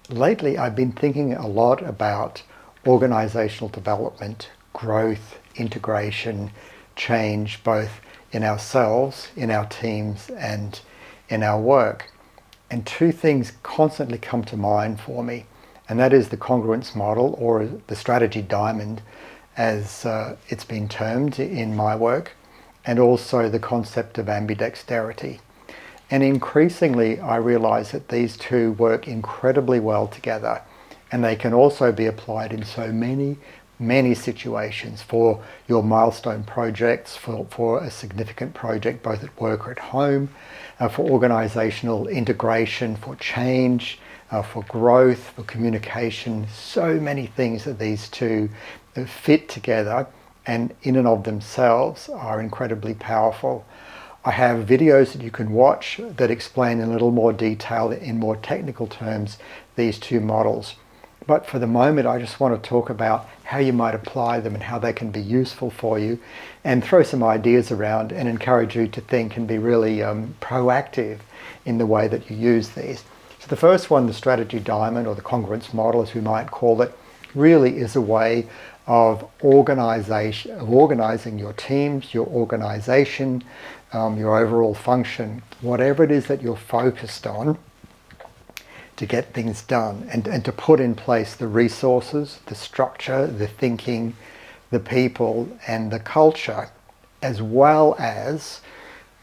lately I've been thinking a lot about organizational development, growth, integration, change, both in ourselves, in our teams, and in our work. And two things constantly come to mind for me, and that is the congruence model, or the strategy diamond, as it's been termed in my work, and also the concept of ambidexterity. And increasingly, I realize that these two work incredibly well together, and they can also be applied in so many situations for your milestone projects, for a significant project, both at work or at home, for organizational integration, for change, for growth, for communication. So many things that these two fit together and in and of themselves are incredibly powerful. I have videos that you can watch that explain in a little more detail, in more technical terms, these two models. But for the moment, I just want to talk about how you might apply them and how they can be useful for you, and throw some ideas around and encourage you to think and be really proactive in the way that you use these. So the first one, the strategy diamond, or the congruence model as we might call it, really is a way of organizing your teams, your organization, your overall function, whatever it is that you're focused on, to get things done, and to put in place the resources, the structure, the thinking, the people, and the culture, as well as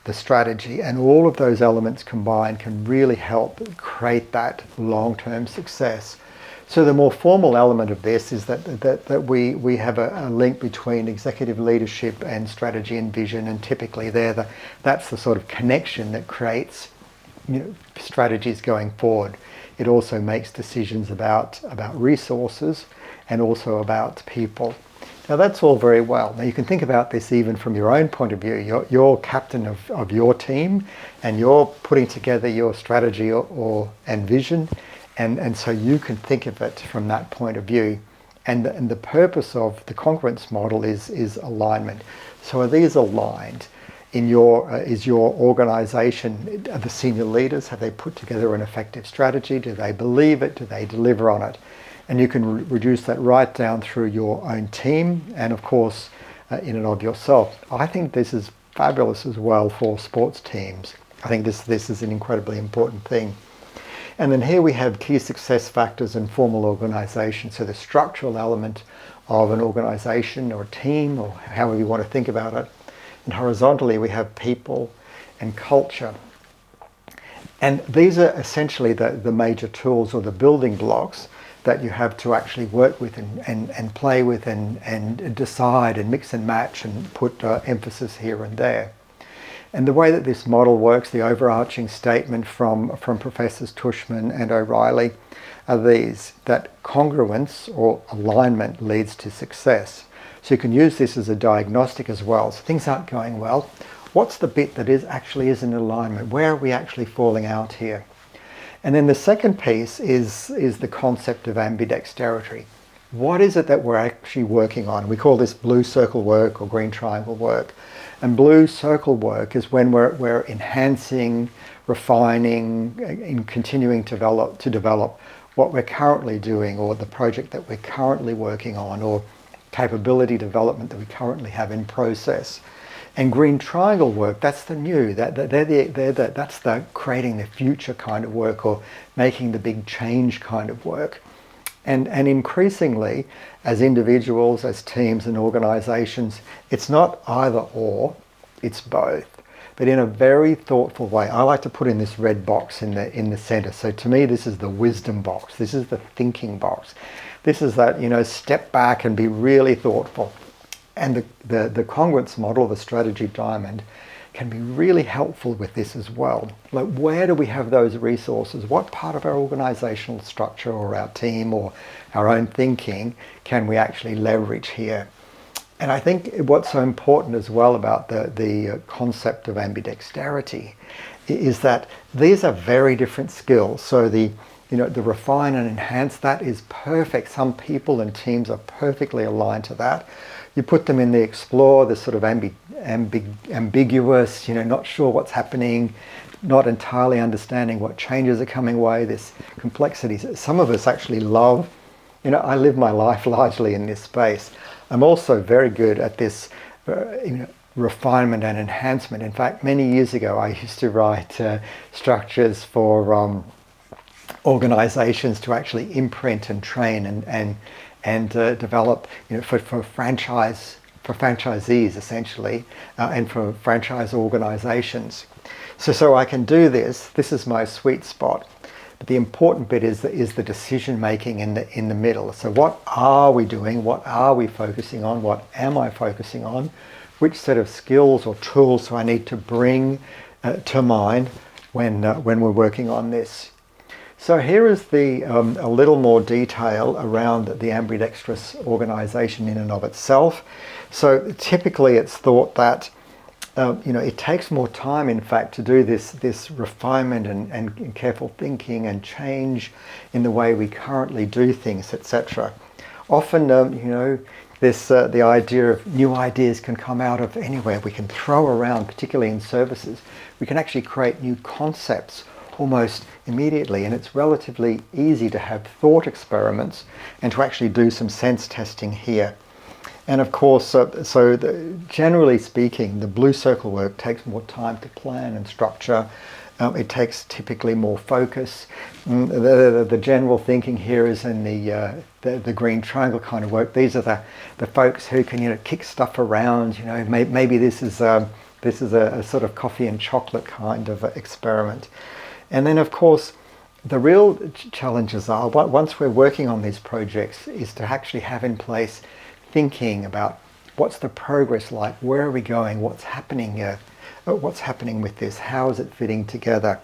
the strategy. And all of those elements combined can really help create that long-term success. So the more formal element of this is that we have a link between executive leadership and strategy and vision, and typically that's the sort of connection that creates strategies going forward. It also makes decisions about resources and also about people. Now that's all very well. Now you can think about this even from your own point of view. You're captain of your team, and you're putting together your strategy and vision, and so you can think of it from that point of view. And the purpose of the congruence model is alignment. So are these aligned? Is your organization, the senior leaders, have they put together an effective strategy? Do they believe it? Do they deliver on it? And you can reduce that right down through your own team, and of course in and of yourself. I think this is fabulous as well for sports teams. I think this is an incredibly important thing. And then here we have key success factors in formal organization. So the structural element of an organization or a team, or however you want to think about it. And horizontally, we have people and culture. And these are essentially the major tools, or the building blocks, that you have to actually work with and play with and decide and mix and match and put emphasis here and there. And the way that this model works, the overarching statement from Professors Tushman and O'Reilly are these: that congruence or alignment leads to success. So you can use this as a diagnostic as well. So things aren't going well. What's the bit that actually is in alignment? Where are we actually falling out here? And then the second piece is the concept of ambidexterity. What is it that we're actually working on? We call this blue circle work or green triangle work. And blue circle work is when we're enhancing, refining, and continuing to develop what we're currently doing, or the project that we're currently working on, or capability development that we currently have in process. And green triangle work, that's the new, that's the creating the future kind of work, or making the big change kind of work. And increasingly, as individuals, as teams and organizations, it's not either or, it's both, but in a very thoughtful way. I like to put in this red box in the center. So to me, this is the wisdom box. This is the thinking box. This is that, step back and be really thoughtful. And the congruence model, the strategy diamond, can be really helpful with this as well. Like, where do we have those resources? What part of our organizational structure or our team or our own thinking can we actually leverage here? And I think what's so important as well about the concept of ambidexterity is that these are very different skills. So the refine and enhance, that is perfect. Some people and teams are perfectly aligned to that. You put them in the explore, the sort of ambiguous, not sure what's happening, not entirely understanding what changes are coming away, this complexity. Some of us actually love, I live my life largely in this space. I'm also very good at this refinement and enhancement. In fact, many years ago, I used to write structures for organizations to actually imprint and train and develop, for franchisees essentially, and for franchise organizations. So I can do this. This is my sweet spot. But the important bit is the decision making in the middle. So what are we doing? What are we focusing on? What am I focusing on? Which set of skills or tools do I need to bring to mind when we're working on this? So here is a little more detail around the ambidextrous organization in and of itself. So typically it's thought that it takes more time, in fact, to do this refinement and careful thinking and change in the way we currently do things, etc. Often, the idea of new ideas can come out of anywhere. We can throw around, particularly in services. We can actually create new concepts almost immediately, and it's relatively easy to have thought experiments and to actually do some sense testing here. And of course, generally speaking, the blue circle work takes more time to plan and structure. It takes typically more focus. The general thinking here is in the green triangle kind of work. These are the folks who can kick stuff around. Maybe this is a sort of coffee and chocolate kind of experiment. And then of course, the real challenges are, once we're working on these projects, is to actually have in place thinking about what's the progress like, where are we going, what's happening with this, how is it fitting together.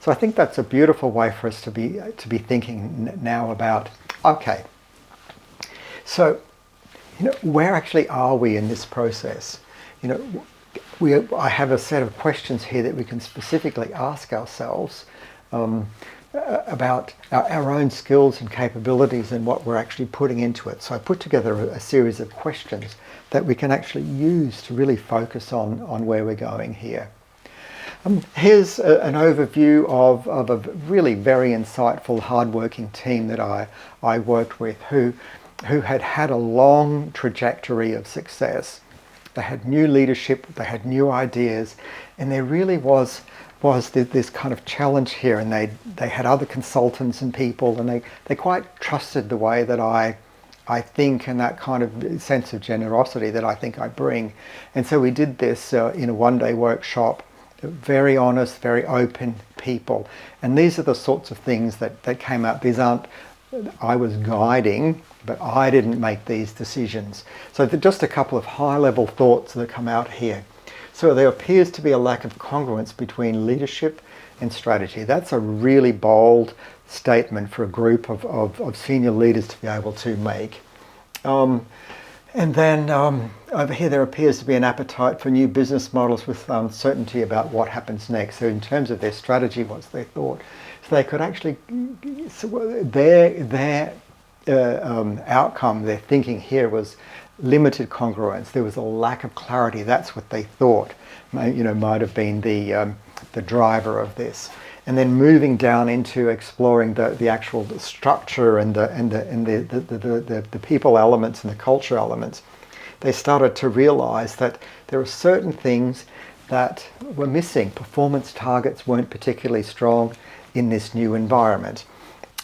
So I think that's a beautiful way for us to be thinking now about, okay, so where actually are we in this process? I have a set of questions here that we can specifically ask ourselves about our own skills and capabilities and what we're actually putting into it. So I put together a series of questions that we can actually use to really focus on where we're going here. Here's an overview of a really very insightful, hardworking team that I worked with who had a long trajectory of success. They had new leadership, they had new ideas, and there really was this kind of challenge here, and they had other consultants and people, and they quite trusted the way that I think, and that kind of sense of generosity that I think I bring. And so we did this in a one-day workshop, very honest, very open people. And these are the sorts of things that came out. These aren't, I was guiding, but I didn't make these decisions. So just a couple of high-level thoughts that come out here. So there appears to be a lack of congruence between leadership and strategy. That's a really bold statement for a group of senior leaders to be able to make. And then over here there appears to be an appetite for new business models with uncertainty about what happens next. So in terms of their strategy, what's their thought? So they could actually, their outcome, their thinking here was limited congruence. There was a lack of clarity. That's what they thought, might have been the driver of this. And then moving down into exploring the actual structure and the people elements and the culture elements, they started to realize that there are certain things that were missing. Performance targets weren't particularly strong in this new environment.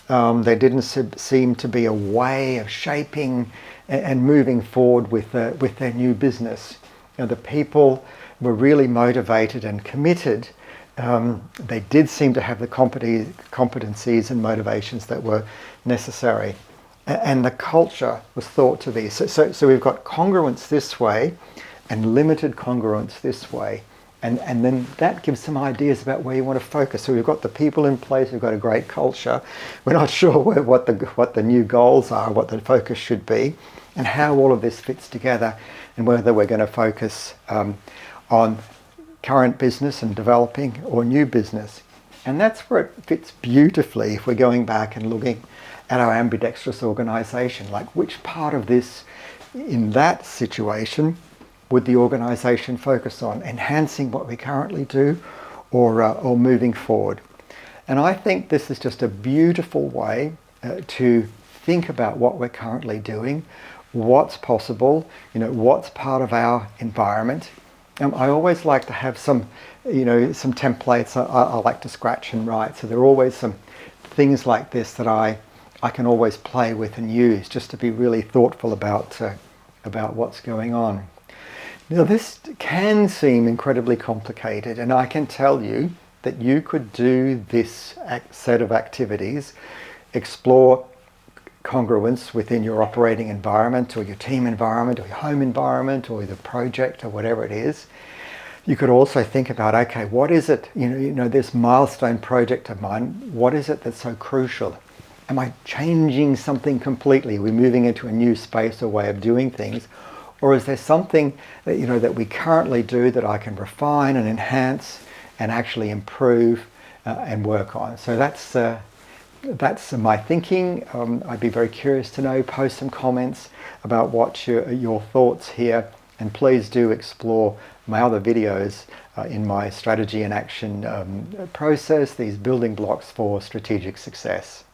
There didn't seem to be a way of shaping and moving forward with their new business. The people were really motivated and committed. They did seem to have the competencies and motivations that were necessary. And the culture was thought to be. So we've got congruence this way and limited congruence this way. And then that gives some ideas about where you want to focus. So we've got the people in place, we've got a great culture. We're not sure what the new goals are, what the focus should be, and how all of this fits together, and whether we're going to focus on current business and developing or new business. And that's where it fits beautifully if we're going back and looking at our ambidextrous organization. Like, which part of this, in that situation, would the organization focus on? Enhancing what we currently do, or moving forward. And I think this is just a beautiful way to think about what we're currently doing, what's possible, what's part of our environment. I always like to have some templates I like to scratch and write. So there are always some things like this that I can always play with and use just to be really thoughtful about what's going on. Now this can seem incredibly complicated, and I can tell you that you could do this set of activities, explore congruence within your operating environment or your team environment or your home environment or the project or whatever it is. You could also think about, okay, what is it, this milestone project of mine, what is it that's so crucial? Am I changing something completely? Are we moving into a new space or way of doing things? Or is there something that, that we currently do that I can refine and enhance and actually improve and work on? So that's my thinking. I'd be very curious to know. Post some comments about what your thoughts here, and please do explore my other videos in my strategy and action process, these building blocks for strategic success.